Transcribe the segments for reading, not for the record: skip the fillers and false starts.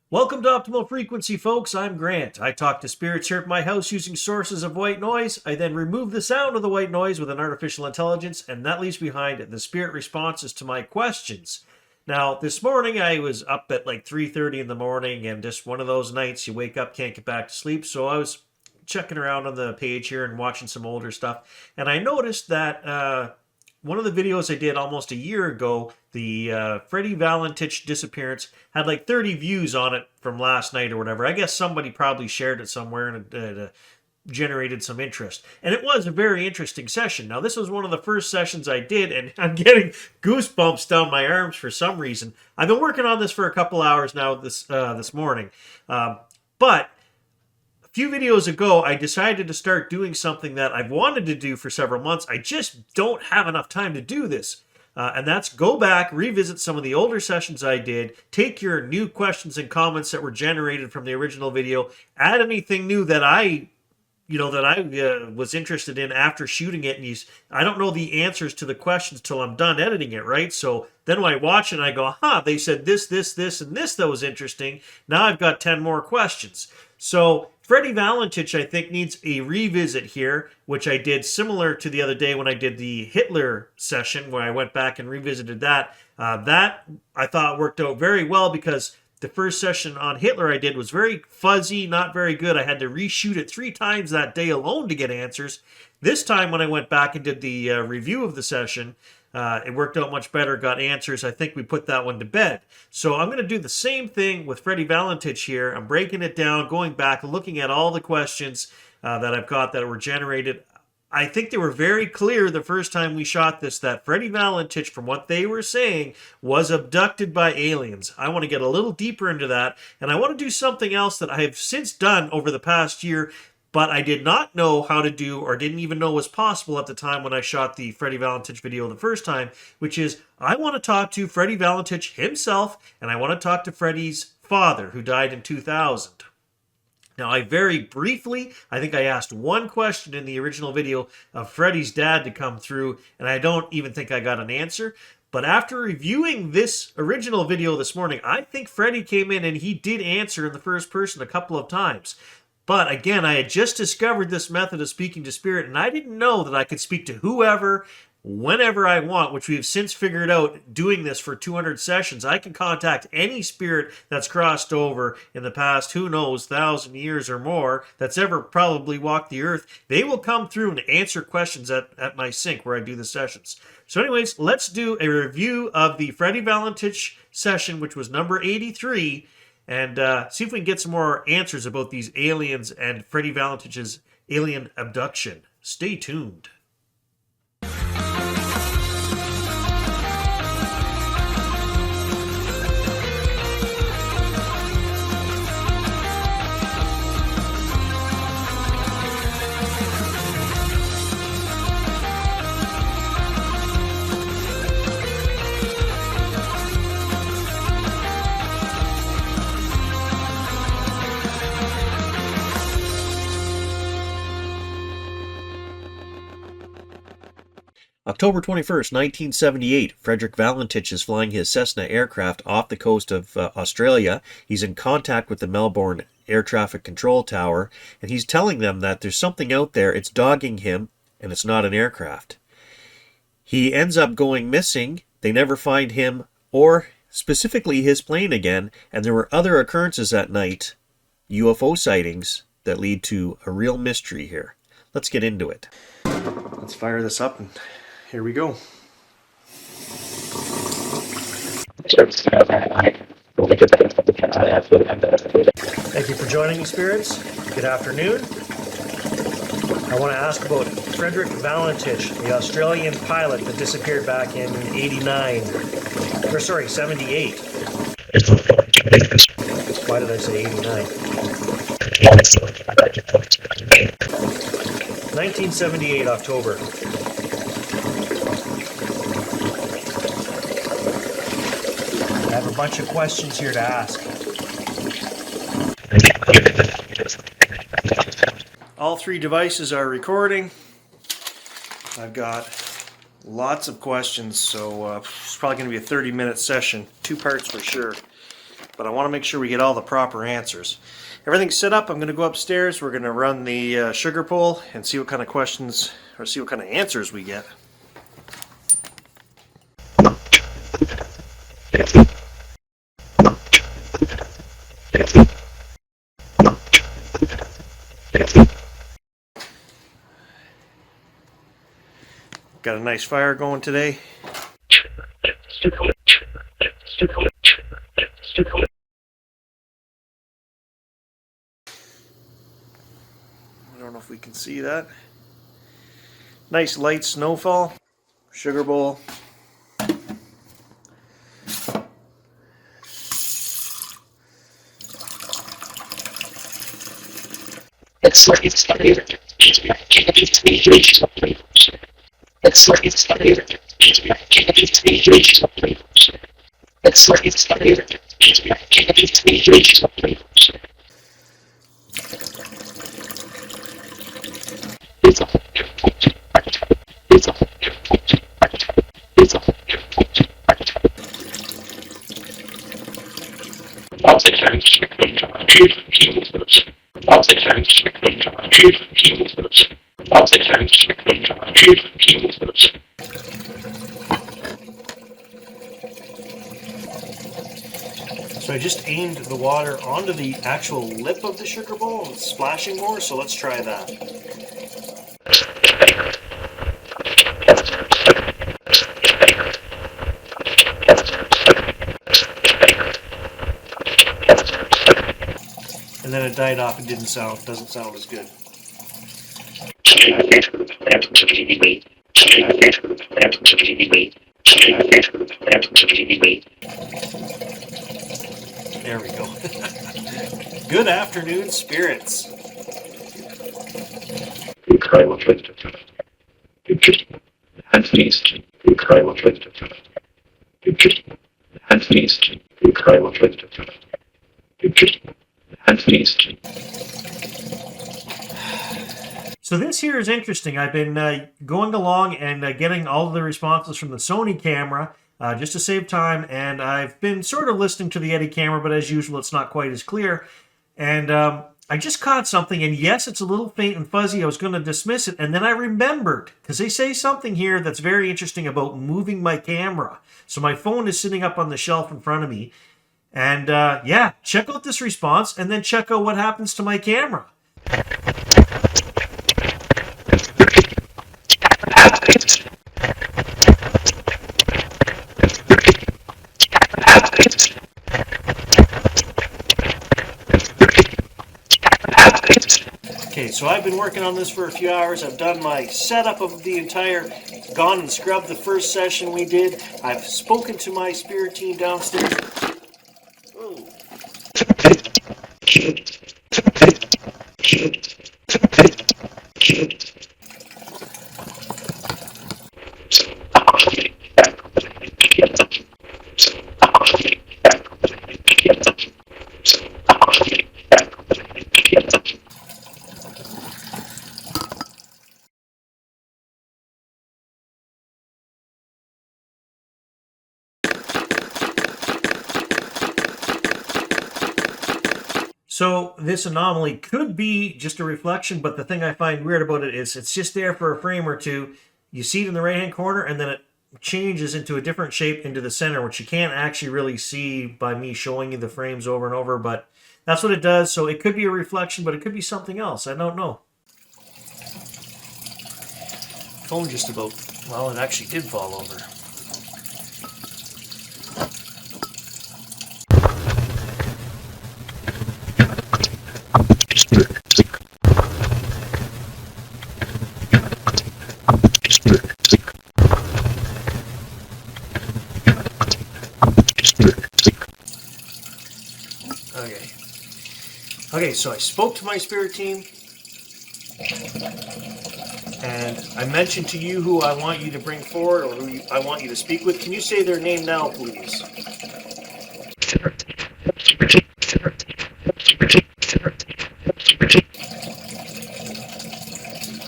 Welcome to Optimal Frequency, folks. I'm Grant. I talk to spirits here at my house using sources of white noise. I then remove the sound of the white noise with an artificial intelligence, and that leaves behind the spirit responses to my questions. Now, this morning I was up at like 3:30 in the morning, and just one of those nights you wake up, can't get back to sleep. So I was checking around on the page here and watching some older stuff, and I noticed that one of the videos I did almost a year ago, the Freddy Valentich Disappearance, had like 30 views on it from last night or whatever. I guess somebody probably shared it somewhere and it generated some interest. And it was a very interesting session. Now, this was one of the first sessions I did, and I'm getting goosebumps down my arms for some reason. I've been working on this for a couple hours now this morning. But few videos ago, I decided to start doing something that I've wanted to do for several months. I just don't have enough time to do this. And that's go back, revisit some of the older sessions I did, take your new questions and comments that were generated from the original video, add anything new that I was interested in after shooting it. And I don't know the answers to the questions till I'm done editing it, right? So then when I watch it, I go, they said this, and this that was interesting. Now I've got 10 more questions. So Freddy Valentich, I think, needs a revisit here, which I did similar to the other day when I did the Hitler session, where I went back and revisited that. That I thought worked out very well because the first session on Hitler I did was very fuzzy, not very good. I had to reshoot it 3 times that day alone to get answers. This time when I went back and did the review of the session, it worked out much better, got answers. I think we put that one to bed. So I'm going to do the same thing with Freddy Valentich here. I'm breaking it down, going back, looking at all the questions that I've got that were generated. I think they were very clear the first time we shot this that Freddy Valentich, from what they were saying, was abducted by aliens. I want to get a little deeper into that, and I want to do something else that I have since done over the past year, but I did not know how to do or didn't even know was possible at the time when I shot the Freddy Valentich video the first time, which is I want to talk to Freddy Valentich himself, and I want to talk to Freddy's father, who died in 2000. Now, I very briefly, I think I asked one question in the original video of Freddy's dad to come through, and I don't even think I got an answer. But after reviewing this original video this morning, I think Freddy came in and he did answer in the first person a couple of times. But again, I had just discovered this method of speaking to spirit, and I didn't know that I could speak to whoever, whenever I want, which we have since figured out doing this for 200 sessions. I can contact any spirit that's crossed over in the past, who knows, 1,000 years or more, that's ever probably walked the earth. They will come through and answer questions at my sink where I do the sessions. So anyways, let's do a review of the Freddy Valentich session, which was number 83, and see if we can get some more answers about these aliens and Freddy Valentich's alien abduction. Stay tuned. October 21st, 1978, Frederick Valentich is flying his Cessna aircraft off the coast of Australia. He's in contact with the Melbourne Air Traffic Control Tower, and he's telling them that there's something out there, it's dogging him, and it's not an aircraft. He ends up going missing. They never find him, or specifically his plane again, and there were other occurrences that night, UFO sightings, that lead to a real mystery here. Let's get into it. Let's fire this up and here we go. Thank you for joining me, spirits. Good afternoon. I want to ask about Frederick Valentich, the Australian pilot that disappeared back in 78. Why did I say 89? 1978, October. I have a bunch of questions here to ask. All 3 devices are recording. I've got lots of questions, so it's probably going to be a 30-minute session. 2 parts for sure. but I want to make sure we get all the proper answers. Everything's set up. I'm going to go upstairs. We're going to run the sugar poll and see what kind of questions or see what kind of answers we get. Got a nice fire going today. I don't know if we can see that. Nice light snowfall. Sugar bowl. It's like it's started. It's like it's started. It's like it's started. So I just aimed the water onto the actual lip of the sugar bowl and it's splashing more, so let's try that. And then it died off and doesn't sound as good. There we go. Good afternoon, spirits. So this here is interesting. I've been going along and getting all of the responses from the Sony camera just to save time, and I've been sort of listening to the Eddie camera, but as usual, it's not quite as clear. And I just caught something, and yes, it's a little faint and fuzzy. I was going to dismiss it, and then I remembered, because they say something here that's very interesting about moving my camera. So my phone is sitting up on the shelf in front of me, and yeah, check out this response, and then check out what happens to my camera. Okay, so I've been working on this for a few hours. I've done my setup of the entire, gone and scrubbed the first session we did. I've spoken to my spirit team downstairs. Ooh. So this anomaly could be just a reflection, but the thing I find weird about it is it's just there for a frame or two. You see it in the right-hand corner, and then it changes into a different shape into the center, which you can't actually really see by me showing you the frames over and over, but that's what it does. So it could be a reflection, but it could be something else. I don't know. Phone just about, well, it actually did fall over. Okay, so I spoke to my spirit team, and I mentioned to you who I want you to bring forward, or who I want you to speak with. Can you say their name now, please?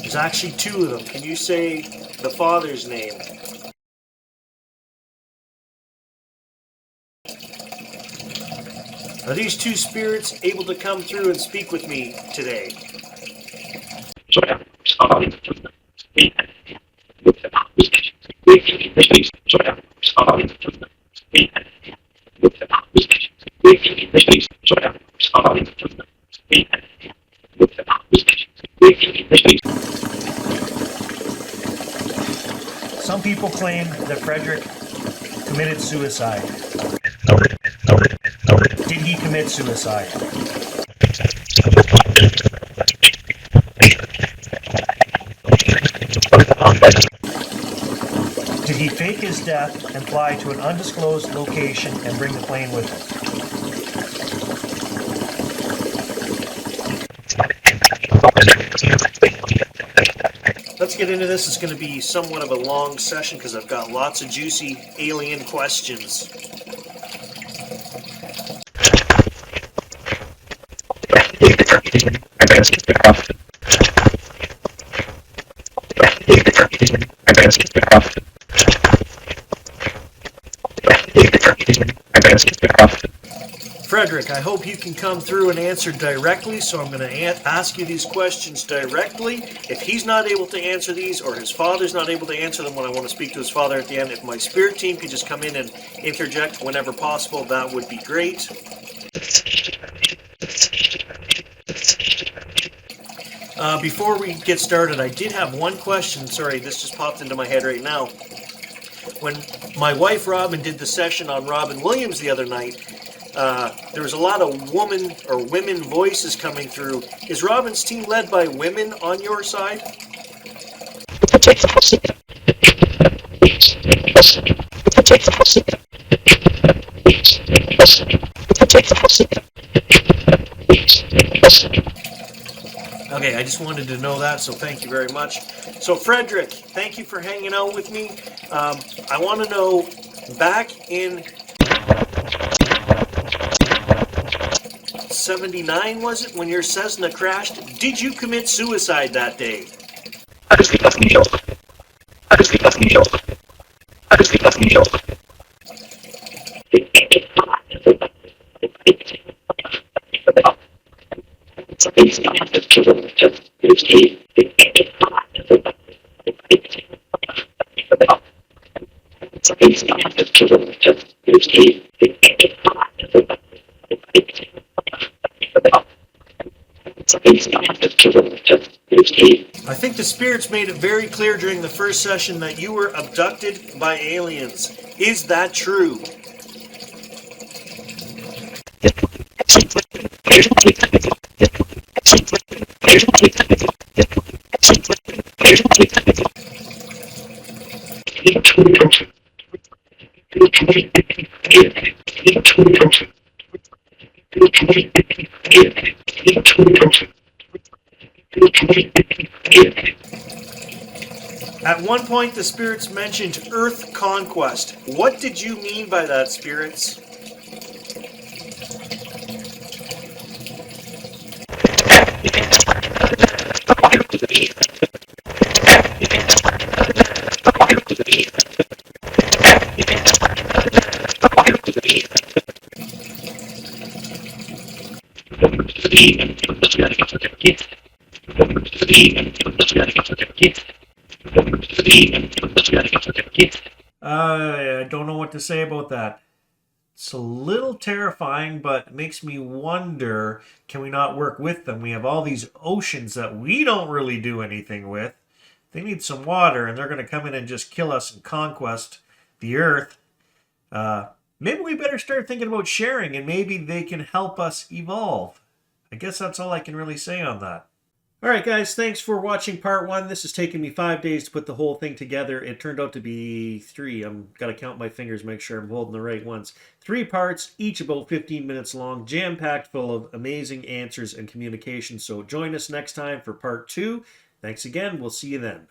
There's actually two of them. Can you say the father's name? these two spirits able to come through and speak with me today? Some people claim that Frederick committed suicide. Did he commit suicide? Did he fake his death and fly to an undisclosed location and bring the plane with him? Let's get into this. It's going to be somewhat of a long session because I've got lots of juicy alien questions. Frederick, I hope you can come through and answer directly, so I'm going to ask you these questions directly. If he's not able to answer these, or his father's not able to answer them when I want to speak to his father at the end, if my spirit team could just come in and interject whenever possible, that would be great. Before we get started, I did have one question. Sorry, this just popped into my head right now. When my wife Robin did the session on Robin Williams the other night, there was a lot of women voices coming through. Is Robin's team led by women on your side? Okay, I just wanted to know that, so thank you very much. So Frederick, thank you for hanging out with me. I want to know, back in 79, was it, when your Cessna crashed, did you commit suicide that day? I think the spirits made it very clear during the first session that you were abducted by aliens. Is that true? At one point, the spirits mentioned Earth conquest. What did you mean by that, spirits? I don't know what to say about that. It's a little terrifying, but it makes me wonder, can we not work with them? We have all these oceans that we don't really do anything with. They need some water, and they're going to come in and just kill us and conquest the earth. Maybe we better start thinking about sharing, and maybe they can help us evolve. I guess that's all I can really say on that. Alright guys, thanks for watching part 1. This has taken me 5 days to put the whole thing together. It turned out to be 3. I'm got to count my fingers, make sure I'm holding the right ones. 3 parts, each about 15 minutes long, jam-packed full of amazing answers and communication. So join us next time for part 2. Thanks again, we'll see you then.